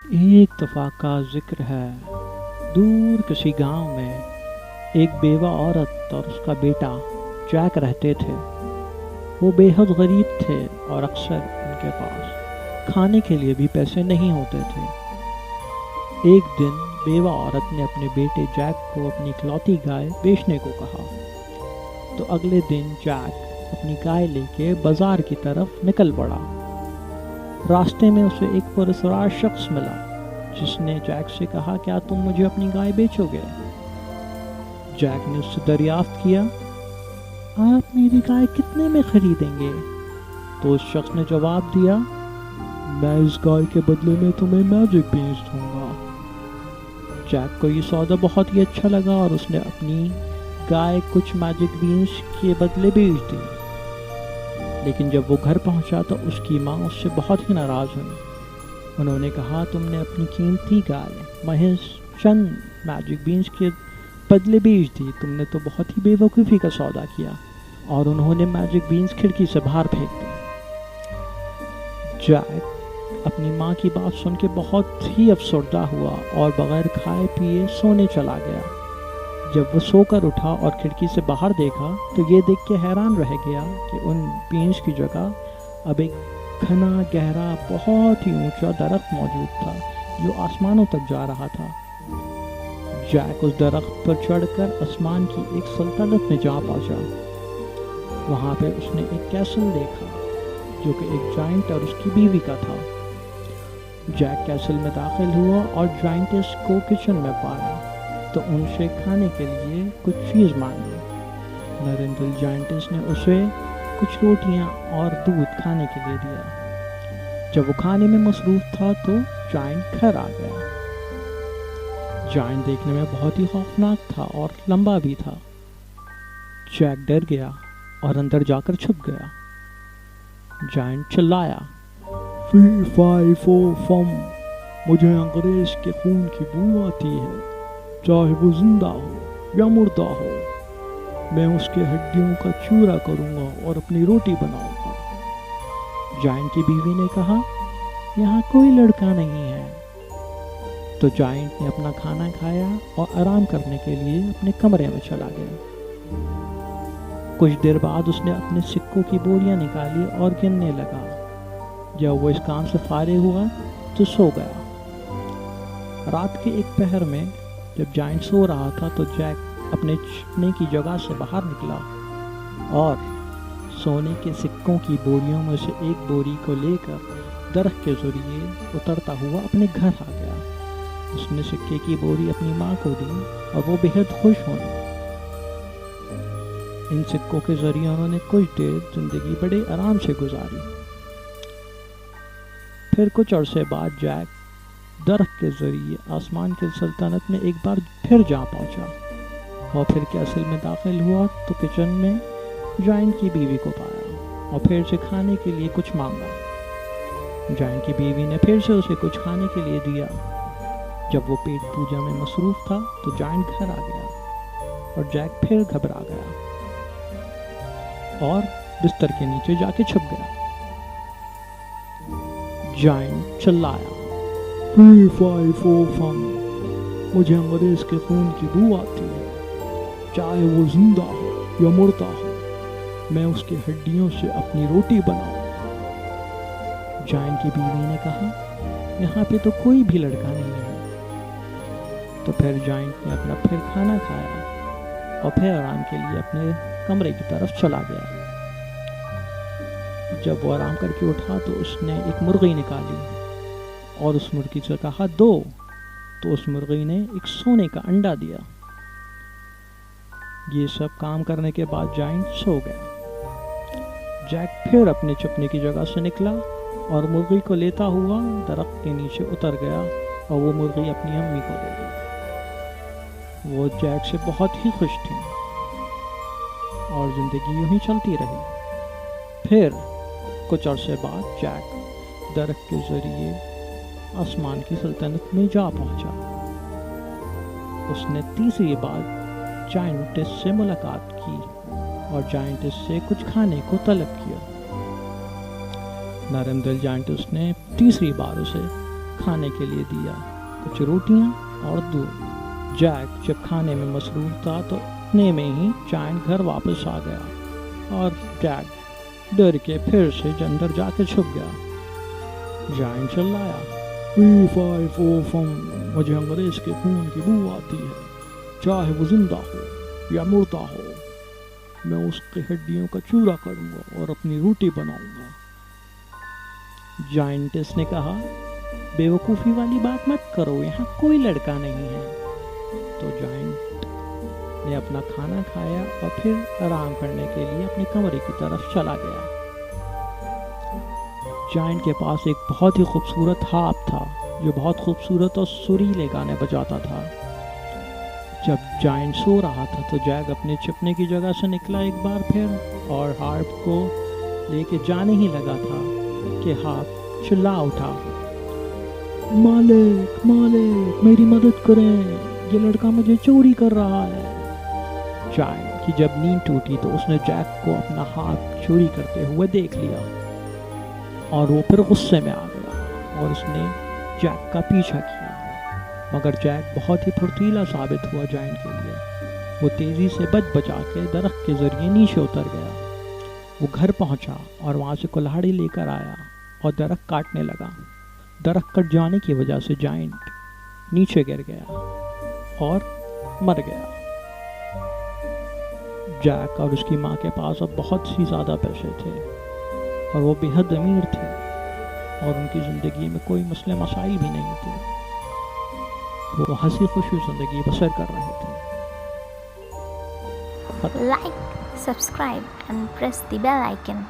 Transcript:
ایک دفعہ کا ذکر ہے، دور کسی گاؤں میں ایک بیوہ عورت اور اس کا بیٹا جیک رہتے تھے۔ وہ بے حد غریب تھے اور اکثر ان کے پاس کھانے کے لیے بھی پیسے نہیں ہوتے تھے۔ ایک دن بیوہ عورت نے اپنے بیٹے جیک کو اپنی اکلوتی گائے بیچنے کو کہا، تو اگلے دن جیک اپنی گائے لے کے بازار کی طرف نکل پڑا۔ راستے میں اسے ایک پراسرار شخص ملا جس نے جیک سے کہا، کیا تم مجھے اپنی گائے بیچو گے؟ جیک نے اس سے دریافت کیا، آپ میری گائے کتنے میں خریدیں گے؟ تو اس شخص نے جواب دیا، میں اس گائے کے بدلے میں تمہیں میجک بینز دوں گا۔ جیک کو یہ سودا بہت ہی اچھا لگا اور اس نے اپنی گائے کچھ میجک بینز کے بدلے بیچ دی۔ لیکن جب وہ گھر پہنچا تو اس کی ماں اس سے بہت ہی ناراض ہوئی۔ انہوں نے کہا، تم نے اپنی قیمتی گائے محض چند میجک بینز کے بدلے بیچ دی، تم نے تو بہت ہی بے وقوفی کا سودا کیا۔ اور انہوں نے میجک بینز کھڑکی سے باہر پھینک دی۔ جیک اپنی ماں کی بات سن کے بہت ہی افسردہ ہوا اور بغیر کھائے پیے سونے چلا گیا۔ جب وہ سو کر اٹھا اور کھڑکی سے باہر دیکھا تو یہ دیکھ کے حیران رہ گیا کہ ان بینز کی جگہ اب ایک گھنا گہرا بہت ہی اونچا درخت موجود تھا جو آسمانوں تک جا رہا تھا۔ جیک اس درخت پر چڑھ کر آسمان کی ایک سلطنت میں جا پہنچا۔ وہاں پہ اس نے ایک کیسل دیکھا جو کہ ایک جائنٹ اور اس کی بیوی کا تھا۔ جیک کیسل میں داخل ہوا اور جائنٹس کو کچن میں پایا تو ان سے کھانے کے لیے کچھ چیز مانگی۔ نرم دل جائنٹس نے اسے کچھ روٹیاں اور دودھ کھانے کے لیے دیا۔ جب وہ کھانے میں مصروف تھا تو جائنٹ گھر آ گیا۔ جائنٹ دیکھنے میں بہت ہی خوفناک تھا اور لمبا بھی تھا۔ جیک ڈر گیا اور اندر جا کر چھپ گیا۔ جائنٹ چلایا، فی فائی فو فم، مجھے انگریز کے خون کی بو آتی ہے، چاہے وہ زندہ ہو یا مردہ ہو، میں اس کے ہڈیوں کا چورا کروں گا اور اپنی روٹی بناؤں گا۔ جائنٹ کی بیوی نے کہا، یہاں کوئی لڑکا نہیں ہے۔ تو جائنٹ نے اپنا کھانا کھایا اور آرام کرنے کے لیے اپنے کمرے میں چلا گیا۔ کچھ دیر بعد اس نے اپنے سکوں کی بوریاں نکالی اور گننے لگا۔ جب وہ اس کام سے فارغ ہوا تو سو گیا۔ رات کے ایک پہر میں جب جائنٹ سو رہا تھا تو جیک اپنے چھپنے کی جگہ سے باہر نکلا اور سونے کے سکوں کی بوریوں میں سے ایک بوری کو لے کر درخت کے ذریعے اترتا ہوا اپنے گھر آ گیا۔ اس نے سکے کی بوری اپنی ماں کو دی اور وہ بے حد خوش ہوئی۔ ان سکوں کے ذریعے انہوں نے کچھ دیر زندگی بڑے آرام سے گزاری۔ پھر کچھ عرصے بعد جیک درخت کے ذریعے آسمان کی سلطنت میں ایک بار پھر جا پہنچا اور پھر کیسل میں داخل ہوا تو کچن میں جائنٹ کی بیوی کو پایا اور پھر سے کھانے کے لیے کچھ مانگا۔ جائنٹ کی بیوی نے پھر سے اسے کچھ کھانے کے لیے دیا۔ جب وہ پیٹ پوجا میں مصروف تھا تو جائنٹ گھر آ گیا اور جیک پھر گھبرا گیا اور بستر کے نیچے جا کے چھپ گیا۔ جائنٹ چلایا، فی فائی فو فم، مجھے انگریز کے خون کی بو آتی ہے، چاہے وہ زندہ ہو یا مردہ ہو، میں اس کے ہڈیوں سے اپنی روٹی بناؤں گا۔ جائنٹ کی بیوی نے کہا، یہاں پہ تو کوئی بھی لڑکا نہیں ہے۔ تو پھر جائنٹ نے اپنا پھر کھانا کھایا اور پھر آرام کے لیے اپنے کمرے کی طرف چلا گیا۔ جب وہ آرام کر کے اٹھا تو اس نے ایک مرغی نکالی اور اس مرغی سے کہا، دو۔ تو اس مرغی نے ایک سونے کا انڈا دیا۔ یہ سب کام کرنے کے بعد جائنٹ سو گیا۔ جیک پھر اپنے چھپنے کی جگہ سے نکلا اور مرغی کو لیتا ہوا درخت کے نیچے اتر گیا اور وہ مرغی اپنی امی کو دے دی۔ وہ جیک سے بہت ہی خوش تھی اور زندگی یوں ہی چلتی رہی۔ پھر کچھ عرصے بعد جیک درخت کے ذریعے آسمان کی سلطنت میں جا پہنچا۔ اس نے تیسری بار جائنٹس سے ملاقات کی اور جائنٹس سے کچھ کھانے کو طلب کیا۔ نرم دل جائنٹس نے تیسری بار اسے کھانے کے لیے دیا، کچھ روٹیاں اور دودھ۔ جیک جب کھانے میں مصروف تھا تو اتنے میں ہی جائنٹ گھر واپس آ گیا اور جیک ڈر کے پھر سے اندر جا کے چھپ گیا۔ جائنٹ چلایا، مجھے انگریز کے خون کی بو آتی ہے، چاہے وہ زندہ ہو یا مردہ ہو، میں اس کی ہڈیوں کا چورا کروں گا اور اپنی روٹی بناؤں گا۔ جائنٹس نے کہا، بے وقوفی والی بات مت کرو، یہاں کوئی لڑکا نہیں ہے۔ تو جائنٹ نے اپنا کھانا کھایا اور پھر آرام کرنے کے لیے اپنے کمرے کی طرف چلا گیا۔ جائنٹ کے پاس ایک بہت ہی خوبصورت ہارپ تھا جو بہت خوبصورت اور سریلے گانے بجاتا تھا۔ جب جائنٹ سو رہا تھا تو جیک اپنے چھپنے کی جگہ سے نکلا ایک بار پھر اور ہارپ کو لے کے جانے ہی لگا تھا کہ ہارپ چلا اٹھا، مالک مالک میری مدد کریں، یہ لڑکا مجھے چوری کر رہا ہے۔ جائنٹ کی جب نیند ٹوٹی تو اس نے جیک کو اپنا ہارپ چوری کرتے ہوئے دیکھ لیا اور وہ پھر غصے میں آ گیا اور اس نے جیک کا پیچھا کیا، مگر جیک بہت ہی پھرتیلا ثابت ہوا جائنٹ کے لیے۔ وہ تیزی سے بچا کے درخت کے ذریعے نیچے اتر گیا۔ وہ گھر پہنچا اور وہاں سے کلہاڑی لے کر آیا اور درخت کاٹنے لگا۔ درخت کٹ جانے کی وجہ سے جائنٹ نیچے گر گیا اور مر گیا۔ جیک اور اس کی ماں کے پاس اب بہت سی زیادہ پیسے تھے اور وہ بے حد امیر تھے اور ان کی زندگی میں کوئی مسئلے مسائل بھی نہیں تھے۔ وہ ہنسی خوشی زندگی بسر کر رہے تھے۔ Like, subscribe and press the bell icon.